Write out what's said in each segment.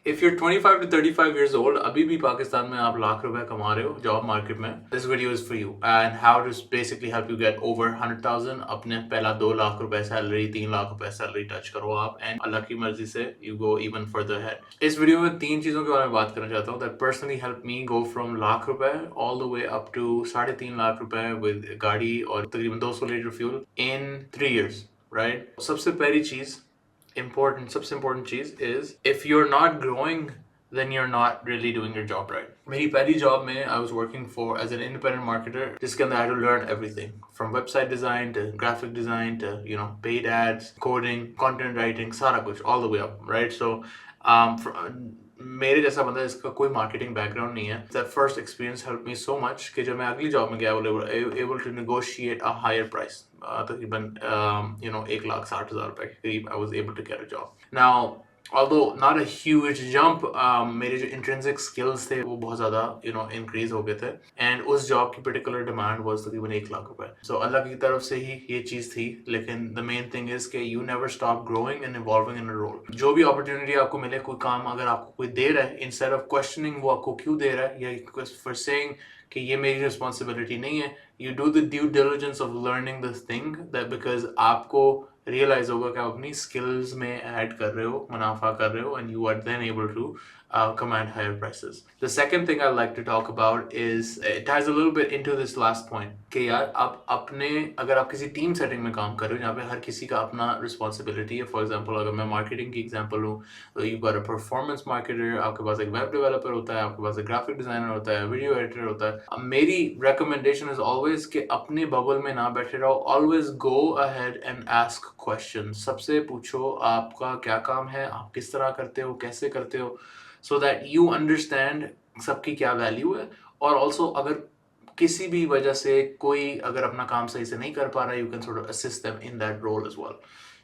If you're 25 to 35 years old, अभी भी पाकिस्तान में आप लाख रुपए कमा रहे हो जॉब मार्केट में, this video is for you and how to basically help you get over 100,000 अपने पहला 2 लाख रुपए सैलरी 3 लाख रुपए सैलरी टच करो आप and अल्लाह की मर्जी से you go even further ahead। इस वीडियो में 3 चीज़ों के बारे में बात करना चाहता हूँ that personally helped me go from lakh रुपए all the way up to 3.5 lakh रुपए with गाड़ी और तकरीबन 200 litre fuel in 3 years, right? सबसे पहली चीज़ सबसे important चीज is if you're not growing then you're not really doing your job right। मेरी पहली जॉब में I was working for as an independent marketer जिसके अंदर I had to learn everything from website design to graphic design to paid ads, coding, content writing, सारा कुछ all the way up, right? So मेरे जैसा बंदा जिसका कोई marketing background नहीं है, that first experience help me so much कि जब मैं अगली जॉब में गया able to negotiate a higher price, तकरीबन 1,60,000 रुपए के करीब I was able to get a job. Now although not a huge jump, मेरे जो intrinsic skills थे वो बहुत ज़्यादा increase हो गए थे and उस job की particular demand was तकरीबन 1 लाख रुपए। So अल्लाह की तरफ से ही ये चीज़ थी, लेकिन the main thing is कि you never stop growing and evolving in a role। जो भी opportunity आपको मिले, कोई काम अगर आपको कोई दे रहा है, instead of questioning वो आपको क्यों दे रहा है या for saying कि ये मेरी responsibility नहीं है, you do the due diligence of learning this thing that because आपको रियलाइज होगा कि आप अपनी स्किल्स में ऐड कर रहे हो, मुनाफा कर रहे हो and you are then able to command higher prices। The second thing I'd like to talk about is it ties a little bit into this last point कि यार आप अपने अगर आप किसी टीम सेटिंग में काम कर रहे हो जहाँ पे हर किसी का अपना रिस्पॉन्सिबिलिटी है। फॉर एग्जाम्पल अगर मैं मार्केटिंग की एग्जाम्पल हूँ तो you got a performance marketer, आपके पास एक वेब डेवलपर होता है, आपके पास एक ग्राफिक डिजाइनर होता है, वीडियो एडिटर होता है। अब मेरी रिकमेंडेशन इज ऑलवेज कि अपने बबल में ना बैठे रहो, always go ahead and ask question. सबसे पूछो आपका क्या काम है, आप किस तरह करते हो, कैसे करते हो, सो दैट यू अंडरस्टैंड सबकी क्या वैल्यू है। और ऑल्सो अगर किसी भी वजह से कोई अगर अपना काम सही से नहीं कर पा रहा है, you can sort of assist them in that role as well.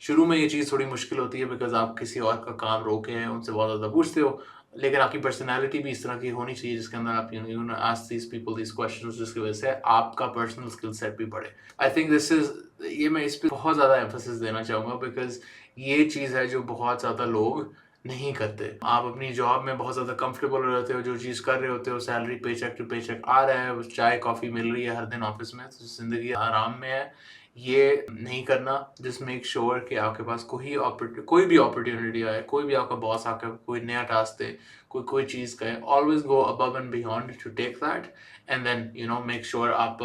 शुरू में ये चीज़ थोड़ी मुश्किल होती है बिकॉज आप किसी और का काम रोके हैं, उनसे बहुत ज़्यादा पूछते हो, लेकिन आपकी पर्सनैलिटी भी इस तरह की होनी चाहिए जिसके अंदर आप you ask these people these questions जिसकी वजह से आपका पर्सनल स्किल सेट भी बढ़े। आई थिंक दिस इज ये मैं इस पर बहुत ज़्यादा एम्फोसिस देना चाहूँगा बिकॉज ये चीज़ है जो बहुत ज़्यादा लोग नहीं करते। आप अपनी जॉब में बहुत ज़्यादा कंफर्टेबल रहते हो, जो चीज़ कर रहे होते हो, सैलरी पेचेक टू पेचेक आ रहा है, चाय कॉफ़ी मिल रही है हर दिन ऑफिस में, तो ज़िंदगी आराम में है। ये नहीं करना। जस्ट मेक श्योर कि आपके पास कोई भी अपॉर्चुनिटी आए, कोई भी आपका बॉस आकर कोई नया टास्क दे, कोई चीज़ कहे, always go above and beyond to take that and then make sure आप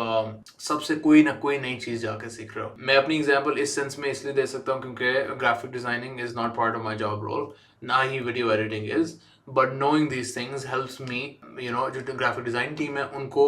सबसे कोई ना कोई नई चीज़ जाकर सीख रहे हो। मैं अपनी एग्जांपल इस सेंस में इसलिए दे सकता हूँ क्योंकि graphic designing is not part of my job role, ना ही video editing is, but knowing these things helps me जो ग्राफिक डिज़ाइन टीम है उनको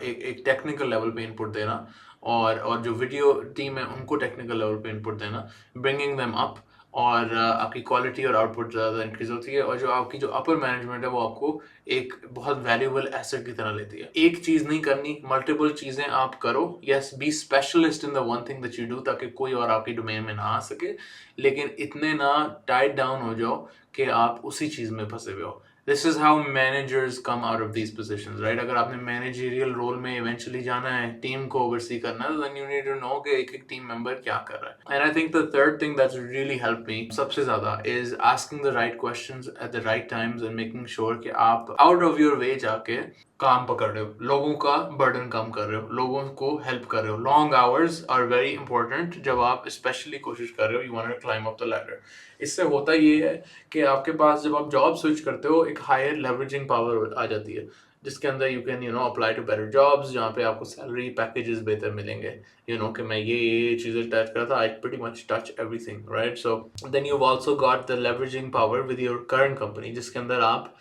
एक टेक्निकल लेवल पे इनपुट देना और जो वीडियो टीम है उनको टेक्निकल लेवल पे इनपुट देना, ब्रिंगिंग देम अप, और आपकी क्वालिटी और आउटपुट ज़्यादा इंक्रीज होती है और जो आपकी जो अपर मैनेजमेंट है वो आपको एक बहुत वैल्यूएबल एसेट की तरह लेती है। एक चीज़ नहीं करनी, मल्टीपल चीज़ें आप करो। Yes, be specialist in the one thing that you do ताकि कोई और आपकी डोमेन में ना आ सके, लेकिन इतने ना टाइट डाउन हो जाओ कि आप उसी चीज़ में फंसे हुए हो। This is how managers come out of these positions, right? अगर आपने मैनेजरियल रोल में इवेंचुअली जाना है, टीम को ओवरसी करना है, then you need to know कि एक टीम मेंबर क्या कर रहा है। And I think the third thing that's really help me सबसे ज्यादा is asking the right questions at the right times and making sure कि आप आउट ऑफ योर वे जाके काम पकड़ रहे हो, लोगों का बर्डन कम कर रहे हो, लोगों को हेल्प कर रहे हो। Long hours are very important जब आप स्पेशली कोशिश कर रहे हो, you want to climb up the ladder. इससे होता ये है कि आपके पास जब आप जॉब स्विच करते हो एक हायर लेवरेजिंग पावर आ जाती है जिसके अंदर you can apply to better jobs जहाँ पे आपको सैलरी पैकेजेस बेहतर मिलेंगे। कि मैं ये चीज़ें टच कर था, I pretty much touch everything, right? So then you also got the leveraging power with your current company जिसके अंदर आप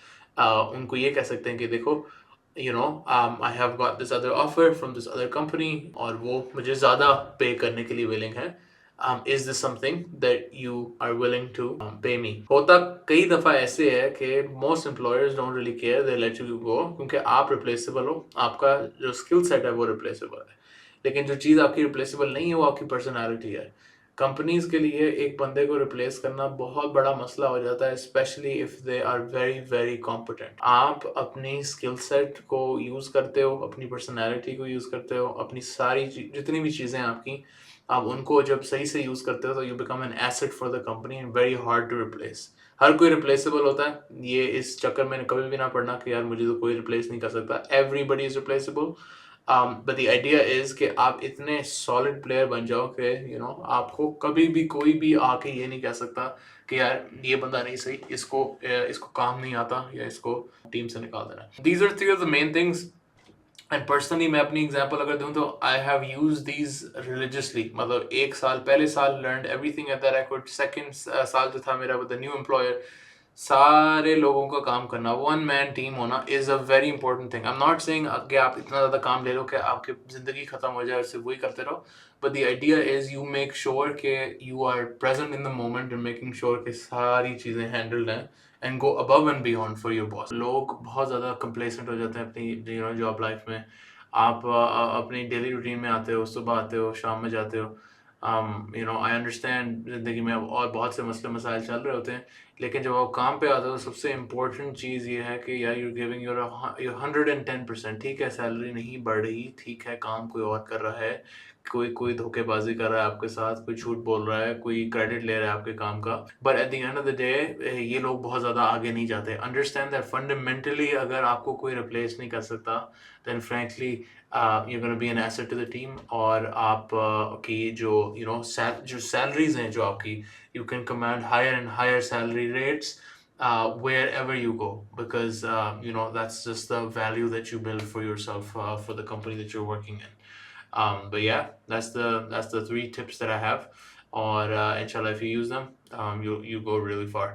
उनको ये कह सकते हैं कि देखो I have got this other offer from this other company और वो मुझे ज़्यादा पे करने के लिए willing है। Is this something that you are willing to pay me? होता कई दफ़ा ऐसे है कि most employers don't really care, they let you go क्योंकि आप replaceable हो, आपका जो skill set है वो replaceable है, लेकिन जो चीज़ आपकी replaceable नहीं है वो आपकी personality है। कंपनीज के लिए एक बंदे को रिप्लेस करना बहुत बड़ा मसला हो जाता है, specially if they are very very competent. आप अपनी स्किल सेट को यूज़ करते हो, अपनी पर्सनैलिटी को यूज़ करते हो, अपनी सारी जितनी भी चीज़ें आपकी, आप उनको जब सही से यूज़ करते हो तो you become an asset for the company and very hard to replace. हर कोई रिप्लेसेबल होता है, ये इस चक्कर में कभी भी ना पड़ना कि यार मुझे तो कोई रिप्लेस नहीं कर सकता, everybody is replaceable. But the idea is कि आप इतने सॉलिड प्लेयर बन जाओ कि आपको कभी भी कोई भी आके ये नहीं कह सकता कि यार ये बंदा नहीं सही, इसको काम नहीं आता या इसको टीम से निकाल देना। These are three of the main things. And personally मैं अपनी एग्जांपल अगर दूं तो I have use these religiously, मतलब एक साल पहले साल learn everything at that I could, second साल जो था मेरा विद द न्यू एम्प्लॉयर, सारे लोगों का काम करना, वन मैन टीम होना is a very important thing. I am not saying कि आप इतना ज़्यादा काम ले लो कि आपकी ज़िंदगी ख़त्म हो जाए और सिर्फ वही करते रहो, but the idea is you make sure कि you are present in the moment and making sure कि सारी चीज़ें हैंडल्ड हैं and go above and beyond for your boss. लोग बहुत ज़्यादा कंप्लेसेंट हो जाते हैं अपनी जॉब लाइफ में। आप अपनी डेली रूटीन में आते हो, सुबह आते हो, शाम में जाते हो। आई अंडरस्टैंड ज़िंदगी में और बहुत से मसले मसाइल चल रहे होते हैं, लेकिन जब आप काम पे आते हो तो सबसे इम्पोर्टेंट चीज़ ये है कि यार यूर गिविंग योर 110%। ठीक है, सैलरी नहीं बढ़ रही, ठीक है, काम कोई और कर रहा है, कोई कोई धोखेबाजी कर रहा है आपके साथ, कोई झूठ बोल रहा है, कोई क्रेडिट ले रहा है आपके काम का, but at the end of the day ये लोग बहुत ज़्यादा आगे नहीं जाते। अंडरस्टैंड दैट फंडामेंटली अगर आपको कोई रिप्लेस नहीं कर सकता, then frankly you're going to be an asset to the team। और आप की जो सैलरीज हैं जो आपकी, you can command higher and higher salary rates wherever you go, because that's just the value that you build for yourself, for the company that you're working in। But yeah, that's the three tips that I have, or inshallah if you use them, you go really far।